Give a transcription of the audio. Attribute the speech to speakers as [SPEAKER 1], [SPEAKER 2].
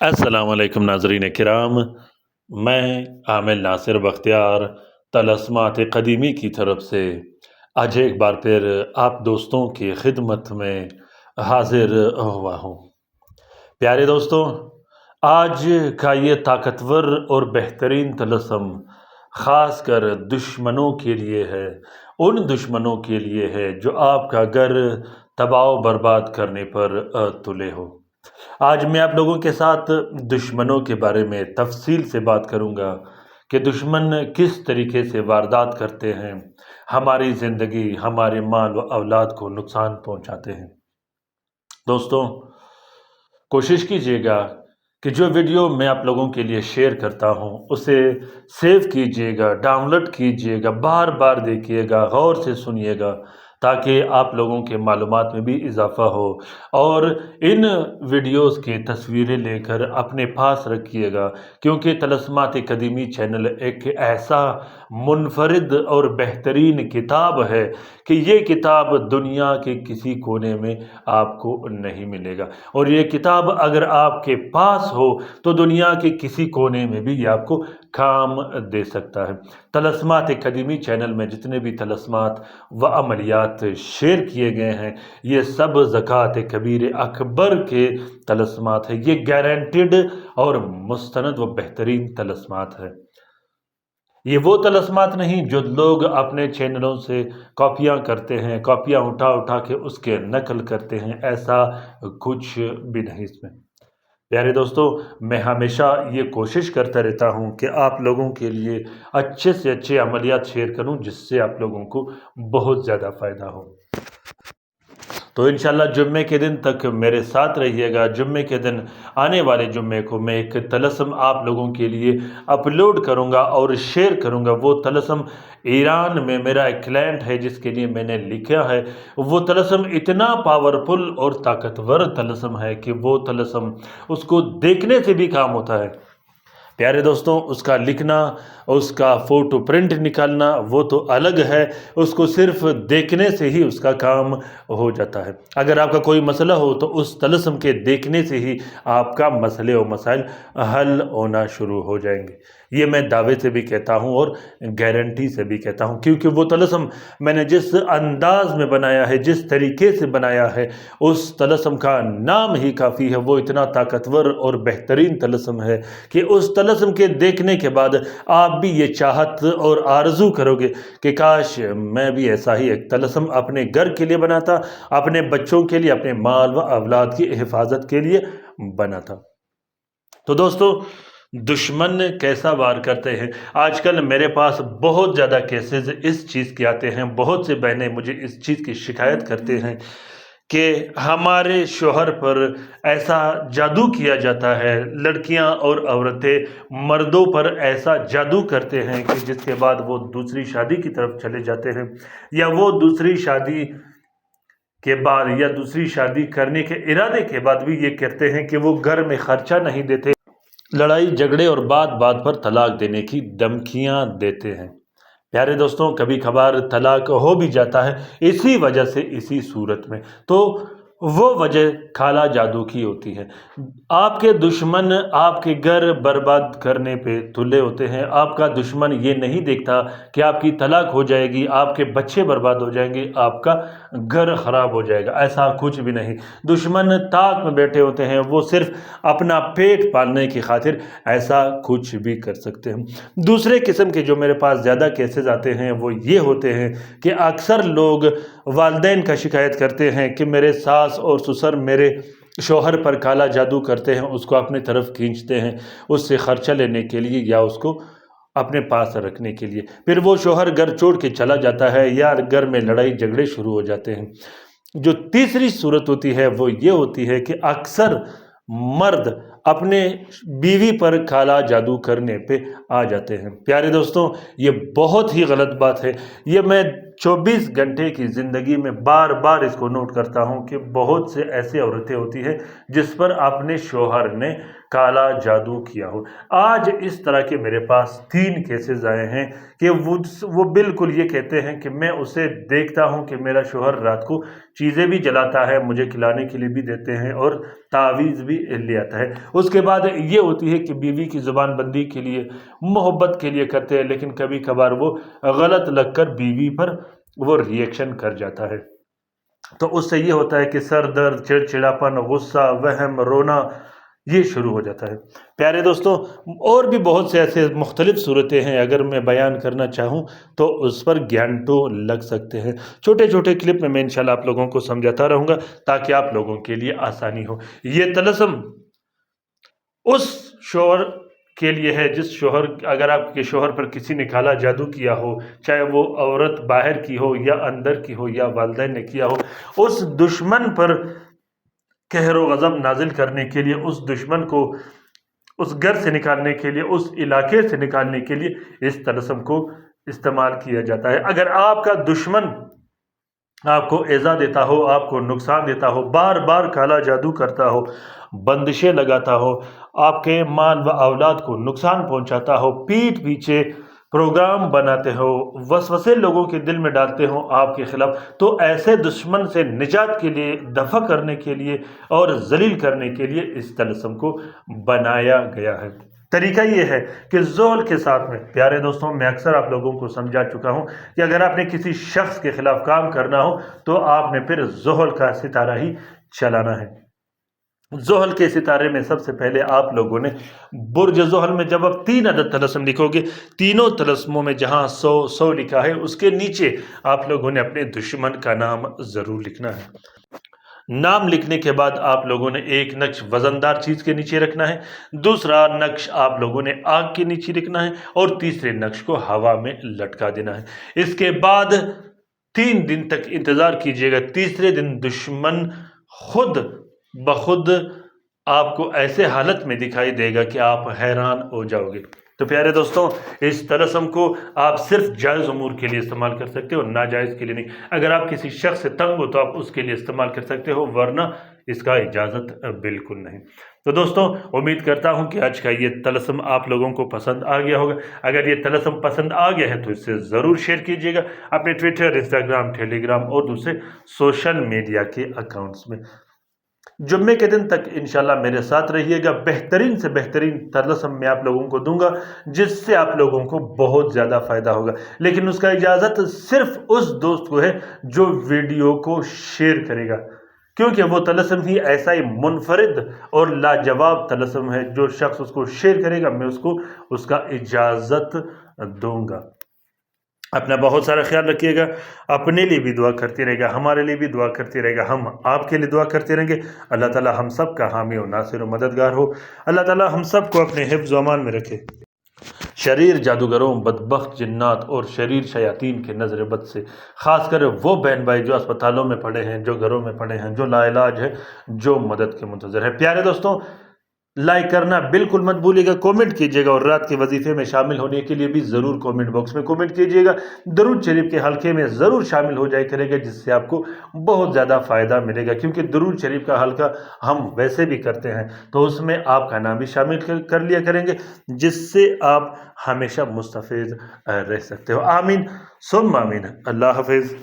[SPEAKER 1] अस्सलाम वालेकुम नाज़रीन किराम। मैं आमिर नासिर बख्तियार तलस्मात क़दीमी की तरफ से आज एक बार फिर आप दोस्तों की खिदमत में हाजिर हुआ हूँ। प्यारे दोस्तों, आज का ये ताकतवर और बेहतरीन तलस्म ख़ास कर दुश्मनों के लिए है। उन दुश्मनों के लिए है जो आपका घर तबाह बर्बाद करने पर तुले हो। आज मैं आप लोगों के साथ दुश्मनों के बारे में तफसील से बात करूंगा कि दुश्मन किस तरीके से वारदात करते हैं, हमारी ज़िंदगी, हमारे माल व औलाद को नुकसान पहुंचाते हैं। दोस्तों, कोशिश कीजिएगा कि जो वीडियो मैं आप लोगों के लिए शेयर करता हूं उसे सेव कीजिएगा, डाउनलोड कीजिएगा, बार बार देखिएगा, गौर से सुनिएगा, ताकि आप लोगों के मालूमात में भी इजाफ़ा हो। और इन वीडियोस की तस्वीरें लेकर अपने पास रखिएगा, क्योंकि तलस्मात क़दीमी चैनल एक ऐसा मुनफरिद और बेहतरीन किताब है कि ये किताब दुनिया के किसी कोने में आपको नहीं मिलेगा। और ये किताब अगर आपके पास हो तो दुनिया के किसी कोने में भी ये आपको काम दे सकता है। तलस्मात क़दीमी चैनल में जितने भी तलस्मात व अमलियात शेयर किए गए हैं, ये सब ज़कात कबीर अकबर के तलस्मात है। ये गारंटेड और मुस्तनद व बेहतरीन तलस्मात है। ये वो तलस्मात नहीं जो लोग अपने चैनलों से कॉपियाँ करते हैं, कॉपियाँ उठा उठा के उसके नकल करते हैं, ऐसा कुछ भी नहीं इसमें। प्यारे दोस्तों, मैं हमेशा ये कोशिश करता रहता हूँ कि आप लोगों के लिए अच्छे से अच्छे अमलियात शेयर करूँ, जिससे आप लोगों को बहुत ज़्यादा फ़ायदा हो। तो इंशाल्लाह जुम्मे के दिन तक मेरे साथ रहिएगा। जुम्मे के दिन, आने वाले जुम्मे को, मैं एक तलस्म आप लोगों के लिए अपलोड करूंगा और शेयर करूंगा। वो तलस्म ईरान में मेरा एक क्लाइंट है जिसके लिए मैंने लिखा है। वो तलस्म इतना पावरफुल और ताकतवर तलस्म है कि वो तलस्म उसको देखने से भी काम होता है। प्यारे दोस्तों, उसका लिखना, उसका फ़ोटो प्रिंट निकालना वो तो अलग है, उसको सिर्फ देखने से ही उसका काम हो जाता है। अगर आपका कोई मसला हो तो उस तलस्म के देखने से ही आपका मसले और मसाइल हल होना शुरू हो जाएंगे। ये मैं दावे से भी कहता हूँ और गारंटी से भी कहता हूँ, क्योंकि वो तलस्म मैंने जिस अंदाज में बनाया है, जिस तरीके से बनाया है, उस तलस्म का नाम ही काफ़ी है। वो इतना ताकतवर और बेहतरीन तलस्म है कि उस तलस्म के देखने के बाद आप भी ये चाहत और आरज़ू करोगे कि काश मैं भी ऐसा ही एक तलस्म अपने घर के लिए बनाता, अपने बच्चों के लिए, अपने माल व औलाद की हिफाजत के लिए बना था। तो दोस्तों, दुश्मन कैसा वार करते हैं, आजकल मेरे पास बहुत ज़्यादा केसेस इस चीज़ के आते हैं। बहुत से बहनें मुझे इस चीज़ की शिकायत करते हैं कि हमारे शोहर पर ऐसा जादू किया जाता है, लड़कियां और औरतें मर्दों पर ऐसा जादू करते हैं कि जिसके बाद वो दूसरी शादी की तरफ चले जाते हैं, या वो दूसरी शादी के बाद या दूसरी शादी करने के इरादे के बाद भी ये कहते हैं कि वो घर में खर्चा नहीं देते, लड़ाई झगड़े और बात बात पर तलाक देने की धमकियां देते हैं। प्यारे दोस्तों, कभी कभार तलाक हो भी जाता है इसी वजह से, इसी सूरत में। तो वो वजह खाला जादू की होती है। आपके दुश्मन आपके घर बर्बाद करने पे तुले होते हैं। आपका दुश्मन ये नहीं देखता कि आपकी तलाक हो जाएगी, आपके बच्चे बर्बाद हो जाएंगे, आपका घर ख़राब हो जाएगा, ऐसा कुछ भी नहीं। दुश्मन ताक में बैठे होते हैं, वो सिर्फ अपना पेट पालने की खातिर ऐसा कुछ भी कर सकते हैं। दूसरे किस्म के जो मेरे पास ज़्यादा केसेस आते हैं वो ये होते हैं कि अक्सर लोग वालिदैन का शिकायत करते हैं कि मेरे सास और ससुर मेरे शौहर पर काला जादू करते हैं, उसको अपनी तरफ खींचते हैं, उससे खर्चा लेने के लिए या उसको अपने पास रखने के लिए। फिर वो शौहर घर छोड़ के चला जाता है या घर में लड़ाई झगड़े शुरू हो जाते हैं। जो तीसरी सूरत होती है वो ये होती है कि अक्सर मर्द अपने बीवी पर काला जादू करने पे आ जाते हैं। प्यारे दोस्तों, ये बहुत ही गलत बात है। ये मैं 24 घंटे की ज़िंदगी में बार बार इसको नोट करता हूँ कि बहुत से ऐसी औरतें होती हैं जिस पर अपने शौहर ने کالا جادو کیا ہو۔ آج اس طرح کے میرے پاس 3 کیسز آئے ہیں کہ وہ بالکل یہ کہتے ہیں کہ میں اسے دیکھتا ہوں کہ میرا شوہر رات کو چیزیں بھی جلاتا ہے، مجھے کھلانے کے لیے بھی دیتے ہیں اور تعویذ بھی لے آتا ہے۔ اس کے بعد یہ ہوتی ہے کہ بیوی کی زبان بندی کے لیے، محبت کے لیے کرتے ہیں، لیکن کبھی کبھار وہ غلط لگ کر بیوی پر وہ ریئیکشن کر جاتا ہے، تو اس سے یہ ہوتا ہے کہ سر درد، چڑچڑاپن، غصہ، وہم، رونا یہ شروع ہو جاتا ہے۔ پیارے دوستوں، اور بھی بہت سے ایسے مختلف صورتیں ہیں، اگر میں بیان کرنا چاہوں تو اس پر گھنٹوں لگ سکتے ہیں۔ چھوٹے چھوٹے کلپ میں انشاءاللہ آپ لوگوں کو سمجھاتا رہوں گا تاکہ آپ لوگوں کے لیے آسانی ہو۔ یہ طلسم اس شوہر کے لیے ہے جس شوہر، اگر آپ کے شوہر پر کسی نے کالا جادو کیا ہو، چاہے وہ عورت باہر کی ہو یا اندر کی ہو یا والدین نے کیا ہو، اس دشمن پر قہر و غضب نازل کرنے کے لیے، اس دشمن کو اس گھر سے نکالنے کے لیے، اس علاقے سے نکالنے کے لیے اس طلسم کو استعمال کیا جاتا ہے۔ اگر آپ کا دشمن آپ کو ایذا دیتا ہو، آپ کو نقصان دیتا ہو، بار بار کالا جادو کرتا ہو، بندشیں لگاتا ہو، آپ کے مال و اولاد کو نقصان پہنچاتا ہو، پیٹھ پیچھے پروگرام بناتے ہو، وسوسے لوگوں کے دل میں ڈالتے ہو آپ کے خلاف، تو ایسے دشمن سے نجات کے لیے، دفع کرنے کے لیے اور ذلیل کرنے کے لیے اس طلسم کو بنایا گیا ہے۔ طریقہ یہ ہے کہ زحل کے ساتھ میں، پیارے دوستوں، میں اکثر آپ لوگوں کو سمجھا چکا ہوں کہ اگر آپ نے کسی شخص کے خلاف کام کرنا ہو تو آپ نے پھر زحل کا ستارہ ہی چلانا ہے۔ زحل کے ستارے میں سب سے پہلے آپ لوگوں نے برج زحل میں جب آپ 3 عدد طلسم لکھو گے، تینوں طلسموں میں جہاں 100 لکھا ہے اس کے نیچے آپ لوگوں نے اپنے دشمن کا نام ضرور لکھنا ہے۔ نام لکھنے کے بعد آپ لوگوں نے ایک نقش وزندار چیز کے نیچے رکھنا ہے، دوسرا نقش آپ لوگوں نے آگ کے نیچے رکھنا ہے اور تیسرے نقش کو ہوا میں لٹکا دینا ہے۔ اس کے بعد 3 دن تک انتظار کیجیے گا۔ تیسرے دن دشمن خود بخود آپ کو ایسے حالت میں دکھائی دے گا کہ آپ حیران ہو جاؤ گے۔ تو پیارے دوستوں، اس طلسم کو آپ صرف جائز امور کے لیے استعمال کر سکتے ہو، ناجائز کے لیے نہیں۔ اگر آپ کسی شخص سے تنگ ہو تو آپ اس کے لیے استعمال کر سکتے ہو، ورنہ اس کا اجازت بالکل نہیں۔ تو دوستوں، امید کرتا ہوں کہ آج کا یہ طلسم آپ لوگوں کو پسند آ گیا ہوگا۔ اگر یہ طلسم پسند آ گیا ہے تو اسے ضرور شیئر کیجیے گا اپنے ٹویٹر، انسٹاگرام، ٹیلی گرام اور دوسرے سوشل میڈیا کے اکاؤنٹس میں۔ جمعے کے دن تک انشاءاللہ میرے ساتھ رہیے گا، بہترین سے بہترین طلسم میں آپ لوگوں کو دوں گا جس سے آپ لوگوں کو بہت زیادہ فائدہ ہوگا، لیکن اس کا اجازت صرف اس دوست کو ہے جو ویڈیو کو شیئر کرے گا، کیونکہ وہ طلسم ہی ایسا ہی منفرد اور لاجواب طلسم ہے، جو شخص اس کو شیئر کرے گا میں اس کو اس کا اجازت دوں گا۔ اپنا بہت سارا خیال رکھیے گا، اپنے لیے بھی دعا کرتے رہے گا، ہمارے لیے بھی دعا کرتے رہے گا، ہم آپ کے لیے دعا کرتے رہیں گے۔ اللہ تعالی ہم سب کا حامی و ناصر و مددگار ہو۔ اللہ تعالی ہم سب کو اپنے حفظ و امان میں رکھے، شریر جادوگروں، بدبخت جنات اور شریر شیاطین کے نظر بد سے، خاص کر وہ بہن بھائی جو اسپتالوں میں پڑے ہیں، جو گھروں میں پڑے ہیں، جو لا علاج ہے، جو مدد کے منتظر ہے۔ پیارے دوستوں، لائک کرنا بالکل مت بھولیے گا، کومنٹ کیجیے گا، اور رات کے وظیفے میں شامل ہونے کے لیے بھی ضرور کومنٹ باکس میں کومنٹ کیجیے گا۔ درود شریف کے حلقے میں ضرور شامل ہو جائے کرے گا، جس سے آپ کو بہت زیادہ فائدہ ملے گا، کیونکہ درود شریف کا حلقہ ہم ویسے بھی کرتے ہیں تو اس میں آپ کا نام بھی شامل کر لیا کریں گے، جس سے آپ ہمیشہ مستفید رہ سکتے ہو۔ آمین ثم آمین۔ اللہ حافظ۔